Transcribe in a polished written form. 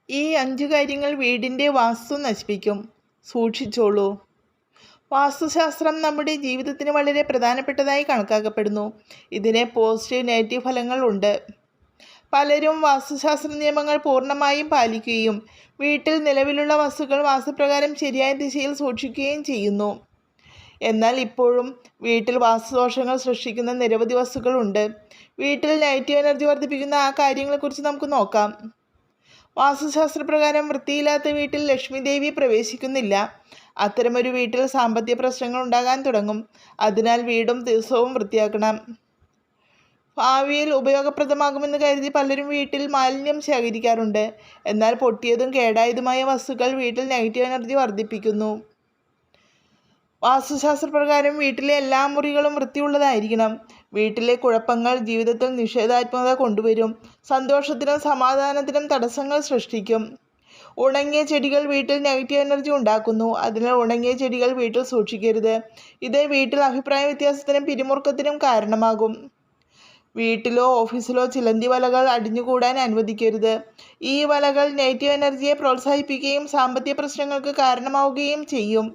ഈ 5 കാര്യങ്ങൾ വീടിൻ്റെ വാസ്തു നശിപ്പിക്കും. സൂക്ഷിച്ചോളൂ. വാസ്തുശാസ്ത്രം നമ്മുടെ ജീവിതത്തിന് വളരെ പ്രധാനപ്പെട്ടതായി കണക്കാക്കപ്പെടുന്നു. ഇതിന് പോസിറ്റീവ് നെഗറ്റീവ് ഫലങ്ങൾ ഉണ്ട്. പലരും വാസ്തുശാസ്ത്ര നിയമങ്ങൾ പൂർണ്ണമായും പാലിക്കുകയും വീട്ടിൽ നിലവിലുള്ള വസ്തുക്കൾ വാസ്തുപ്രകാരം ശരിയായ ദിശയിൽ സൂക്ഷിക്കുകയും ചെയ്യുന്നു. എന്നാൽ ഇപ്പോഴും വീട്ടിൽ വാസ്തുദോഷങ്ങൾ സൃഷ്ടിക്കുന്ന നിരവധി വസ്തുക്കളുണ്ട്. വീട്ടിൽ നെഗറ്റീവ് എനർജി വർദ്ധിപ്പിക്കുന്ന ആ കാര്യങ്ങളെക്കുറിച്ച് നമുക്ക് നോക്കാം. വാസ്തുശാസ്ത്രപ്രകാരം വൃത്തിയില്ലാത്ത വീട്ടിൽ ലക്ഷ്മി ദേവി പ്രവേശിക്കുന്നില്ല. അത്തരമൊരു വീട്ടിൽ സാമ്പത്തിക പ്രശ്നങ്ങൾ ഉണ്ടാകാൻ തുടങ്ങും. അതിനാൽ വീടും ദിവസവും വൃത്തിയാക്കണം. ഭാവിയിൽ ഉപയോഗപ്രദമാകുമെന്ന് കരുതി പലരും വീട്ടിൽ മാലിന്യം ശേഖരിക്കാറുണ്ട്. എന്നാൽ പൊട്ടിയതും കേടായതുമായ വസ്തുക്കൾ വീട്ടിൽ നെഗറ്റീവ് എനർജി വർദ്ധിപ്പിക്കുന്നു. വാസ്തുശാസ്ത്രപ്രകാരം വീട്ടിലെ എല്ലാ മുറികളും വൃത്തിയുള്ളതായിരിക്കണം. വീട്ടിലെ കുഴപ്പങ്ങൾ ജീവിതത്തിൽ നിഷേധാത്മകത കൊണ്ടുവരും. സന്തോഷത്തിനും സമാധാനത്തിനും തടസ്സങ്ങൾ സൃഷ്ടിക്കും. ഉണങ്ങിയ ചെടികൾ വീട്ടിൽ നെഗറ്റീവ് എനർജി ഉണ്ടാക്കുന്നു. അതിനാൽ ഉണങ്ങിയ ചെടികൾ വീട്ടിൽ സൂക്ഷിക്കരുത്. ഇത് വീട്ടിൽ അഭിപ്രായ വ്യത്യാസത്തിനും പിരിമുറുക്കത്തിനും കാരണമാകും. വീട്ടിലോ ഓഫീസിലോ ചിലന്തി വലകൾ അടിഞ്ഞുകൂടാൻ അനുവദിക്കരുത്. ഈ വലകൾ നെഗറ്റീവ് എനർജിയെ പ്രോത്സാഹിപ്പിക്കുകയും സാമ്പത്തിക പ്രശ്നങ്ങൾക്ക് കാരണമാവുകയും ചെയ്യും.